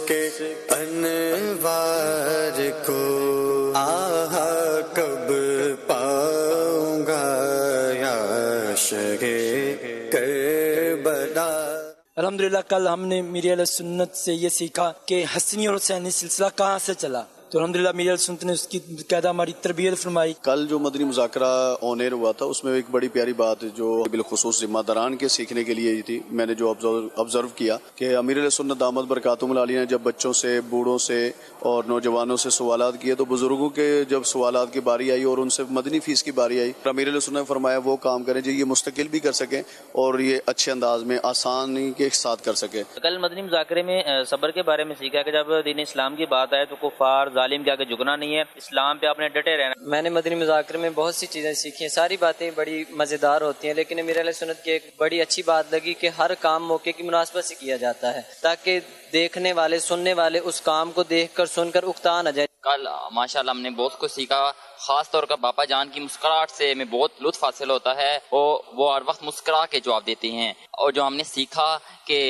کے انوار کو آہا کب پاؤں گا یا شہے کربلا۔ الحمدللہ کل ہم نے میری اہل سنت سے یہ سیکھا کہ حسنی اور حسینی سلسلہ کہاں سے چلا، تو الحمدللہ میری اہل سنت نے اس کی قاعدہ ہماری تربیت فرمائی۔ کل جو مدنی مذاکرہ آن ایئر ہوا تھا اس میں ایک بڑی پیاری بات جو بالخصوص ذمہ داران کے سیکھنے کے لیے تھی، میں نے جو آبزرو کیا کہ امیر علیہ سنت دامت برکاتہم العالیہ نے جب بچوں سے، بوڑھوں سے اور نوجوانوں سے سوالات کیے تو بزرگوں کے جب سوالات کی باری آئی اور ان سے مدنی فیس کی باری آئی، امیر علیہ سنت نے فرمایا وہ کام کریں جو یہ مستقل بھی کر سکیں اور یہ اچھے انداز میں آسانی کے ساتھ کر سکیں۔ کل مدنی مذاکرے میں صبر کے بارے میں سیکھا کہ جب دین اسلام کی بات آئے تو کفار ظالم کے آگے جھکنا نہیں ہے، اسلام پہ آپ نے ڈٹے رہنا۔ میں نے مدنی مذاکرے میں بہت سی چیزیں سیکھی ہیں، ساری باتیں بڑی مزیدار ہوتی ہیں، لیکن امیر علیہ سنت کی ایک بڑی اچھی بات لگی کہ ہر کام موقع کی مناسبت سے کیا جاتا ہے تاکہ دیکھنے والے، سننے والے اس کام کو دیکھ کر سن کر اکتا نہ جائے۔ کل ماشاءاللہ ہم نے بہت کچھ سیکھا، خاص طور پر باپا جان کی مسکراہٹ سے ہمیں بہت لطف حاصل ہوتا ہے، وہ ہر وقت مسکرا کے جواب دیتے ہیں۔ اور جو ہم نے سیکھا کہ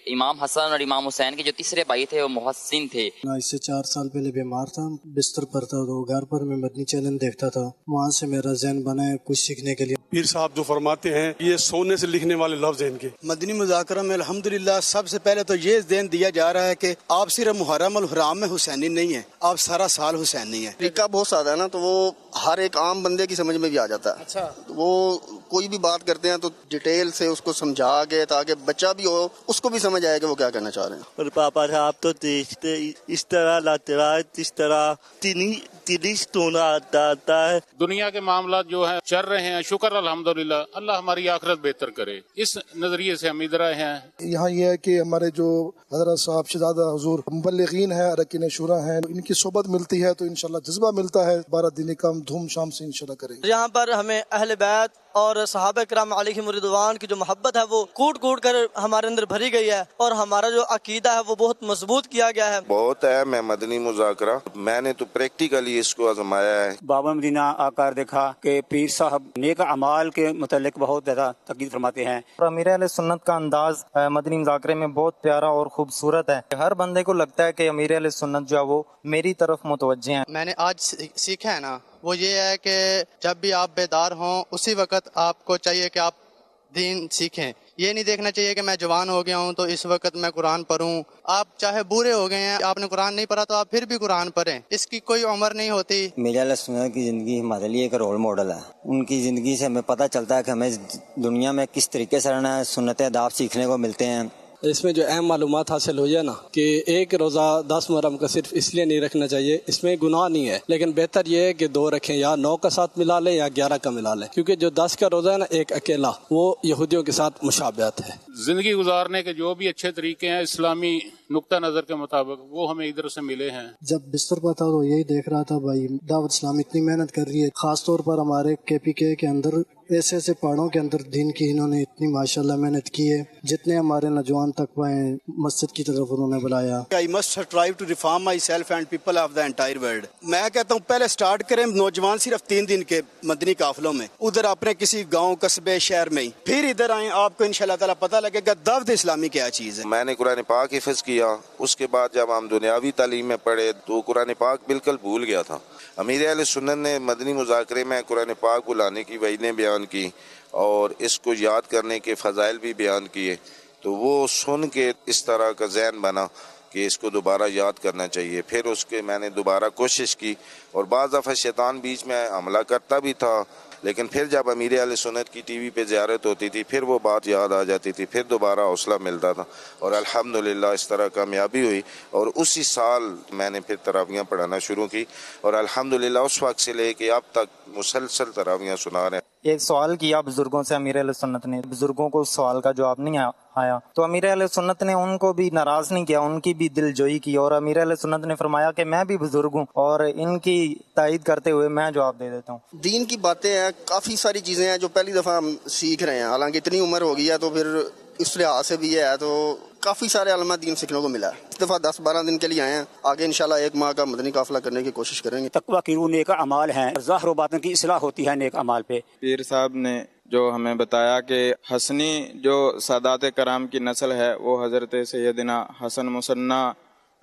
امام حسن اور امام حسین کے جو تیسرے بھائی تھے وہ محسن تھے۔ اس سے 4 سال پہلے بیمار تھا، بستر پر تھا، تو گھر پر میں مدنی چینل دیکھتا تھا، وہاں سے میرا ذہن بنا ہے کچھ سیکھنے کے لیے۔ پیر صاحب جو فرماتے ہیں یہ سونے سے لکھنے والے لفظ ہیں ان کے۔ مدنی مذاکرہ میں الحمدللہ سب سے پہلے تو یہ ذہن دیا جا رہا ہے کہ آپ صرف محرم الحرام میں حسینی نہیں ہیں، آپ سارا سال حسینی ہیں۔ طریقہ بہت سادہ ہے نا، تو وہ ہر ایک عام بندے کی سمجھ میں بھی آ جاتا ہے۔ اچھا، وہ کوئی بھی بات کرتے ہیں تو ڈیٹیل سے اس کو سمجھا کے تاکہ بچہ بھی ہو اس کو بھی سمجھ آئے کہ وہ کیا کہنا چاہ رہے ہیں۔ اور پاپا صاحب تو دیکھتے اس طرح لاتا ہے، اس طرح تینیس تونا آتا ہے۔ دنیا کے معاملات جو ہیں چل رہے ہیں، شکر الحمدللہ، اللہ ہماری آخرت بہتر کرے، اس نظریے سے ہم ادھر آئے ہیں۔ یہاں یہ ہے کہ ہمارے جو حضرت صاحب شہزادہ حضور مبلغین ہیں، اراکین شورا ہیں، ان کی صحبت ملتی ہے تو انشاءاللہ جذبہ ملتا ہے، 12 دینی کام دھوم شام سے انشاءاللہ کریں گے۔ یہاں پر ہمیں اہل بیت اور صحابہ کرام علیہم رضوان کی جو محبت ہے وہ کوٹ کوٹ کر ہمارے اندر بھری گئی ہے، اور ہمارا جو عقیدہ ہے وہ بہت مضبوط کیا گیا ہے۔ بہت ہے میں مدنی مذاکرہ میں نے تو پریکٹیکلی اس کو آزمایا ہے۔ بابا مدینہ آ کر دیکھا کہ پیر صاحب نیک اعمال کے متعلق بہت زیادہ تاکید فرماتے ہیں۔ امیر اہل سنت کا انداز مدنی مذاکرے میں بہت پیارا اور خوبصورت ہے، ہر بندے کو لگتا ہے کہ امیر اہل سنت جو ہے وہ میری طرف متوجہ ہیں۔ میں نے آج سیکھا ہے نا وہ یہ ہے کہ جب بھی آپ بیدار ہوں اسی وقت آپ کو چاہیے کہ آپ دین سیکھیں، یہ نہیں دیکھنا چاہیے کہ میں جوان ہو گیا ہوں تو اس وقت میں قرآن پڑھوں۔ آپ چاہے بوڑھے ہو گئے ہیں، آپ نے قرآن نہیں پڑھا تو آپ پھر بھی قرآن پڑھیں، اس کی کوئی عمر نہیں ہوتی۔ میرے اہل سنت کی زندگی ہمارے لیے ایک رول ماڈل ہے، ان کی زندگی سے ہمیں پتہ چلتا ہے کہ ہمیں دنیا میں کس طریقے سے رہنا ہے، سنت آداب سیکھنے کو ملتے ہیں۔ اس میں جو اہم معلومات حاصل ہوئی ہے نا کہ ایک روزہ 10 محرم کا صرف اس لیے نہیں رکھنا چاہیے، اس میں گناہ نہیں ہے، لیکن بہتر یہ ہے کہ 2 رکھیں، یا 9 کا ساتھ ملا لیں یا 11 کا ملا لیں، کیونکہ جو 10 کا روزہ ہے نا ایک اکیلا، وہ یہودیوں کے ساتھ مشابہت ہے۔ زندگی گزارنے کے جو بھی اچھے طریقے ہیں اسلامی نقطہ نظر کے مطابق وہ ہمیں ادھر سے ملے ہیں۔ جب بستر پر تھا تو یہی دیکھ رہا تھا بھائی دعوت اسلام اتنی محنت کر رہی ہے، خاص طور پر ہمارے KPK کے اندر ایسے ایسے پہاڑوں کے اندر دین کی انہوں نے اتنی ماشاءاللہ محنت کی ہے، جتنے ہمارے نوجوان تقوی ہیں مسجد کی طرف انہوں نے بلایا۔ I must strive to reform myself and people of the entire world۔ میں کہتا ہوں پہلے سٹارٹ کریں نوجوان صرف 3 دن کے مدنی قافلوں میں، ادھر اپنے کسی گاؤں قصبے شہر میں ہی، پھر ادھر آئیں، آپ کو انشاءاللہ تعالیٰ پتہ لگے گا دعوت اسلامی کیا چیز ہے۔ میں نے قرآن پاک حفظ کیا، اس کے بعد جب ہم دنیاوی تعلیم میں پڑھے تو قرآن پاک بالکل بھول گیا تھا۔ امیر اہل سنت نے مدنی مذاکرے میں قرآن پاک بلانے کی وجہیں بیان کی اور اس کو یاد کرنے کے فضائل بھی بیان کیے، تو وہ سن کے اس طرح کا ذہن بنا کہ اس کو دوبارہ یاد کرنا چاہیے۔ پھر اس کے میں نے دوبارہ کوشش کی، اور بعض دفعہ شیطان بیچ میں حملہ کرتا بھی تھا، لیکن پھر جب امیر اہل سنت کی ٹی وی پہ زیارت ہوتی تھی پھر وہ بات یاد آ جاتی تھی، پھر دوبارہ حوصلہ ملتا تھا، اور الحمدللہ اس طرح کامیابی ہوئی، اور اسی سال میں نے پھر تراویحیں پڑھانا شروع کی، اور الحمدللہ اس وقت سے لے کے اب تک مسلسل تراویحیں سنا رہے ہیں۔ ایک سوال کیا بزرگوں سے امیر اہل سنت نے، بزرگوں کو اس سوال کا جواب نہیں آیا تو امیر اہل سنت نے ان کو بھی ناراض نہیں کیا، ان کی بھی دل جوئی کی، اور امیر اہل سنت نے فرمایا کہ میں بھی بزرگ ہوں اور ان کی تائید کرتے ہوئے میں جواب دے دیتا ہوں۔ دین کی باتیں ہیں، کافی ساری چیزیں ہیں جو پہلی دفعہ ہم سیکھ رہے ہیں، حالانکہ اتنی عمر ہو گئی ہے تو پھر اس لحاظ سے بھی یہ ہے تو کافی سارے علماء دین سیکھنے کو ملا ہے۔ اس دفعہ 10-12 دن کے لیے آئے ہیں، آگے انشاءاللہ 1 ماہ کا مدنی قافلہ کرنے کی کوشش کریں گے۔ تقویٰ کی روح نیک اعمال ہیں، ظاہر و باطن کی اصلاح ہوتی ہے نیک اعمال پہ۔ پیر صاحب نے جو ہمیں بتایا کہ حسنی جو سادات کرام کی نسل ہے وہ حضرت سیدنا حسن مصنع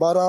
12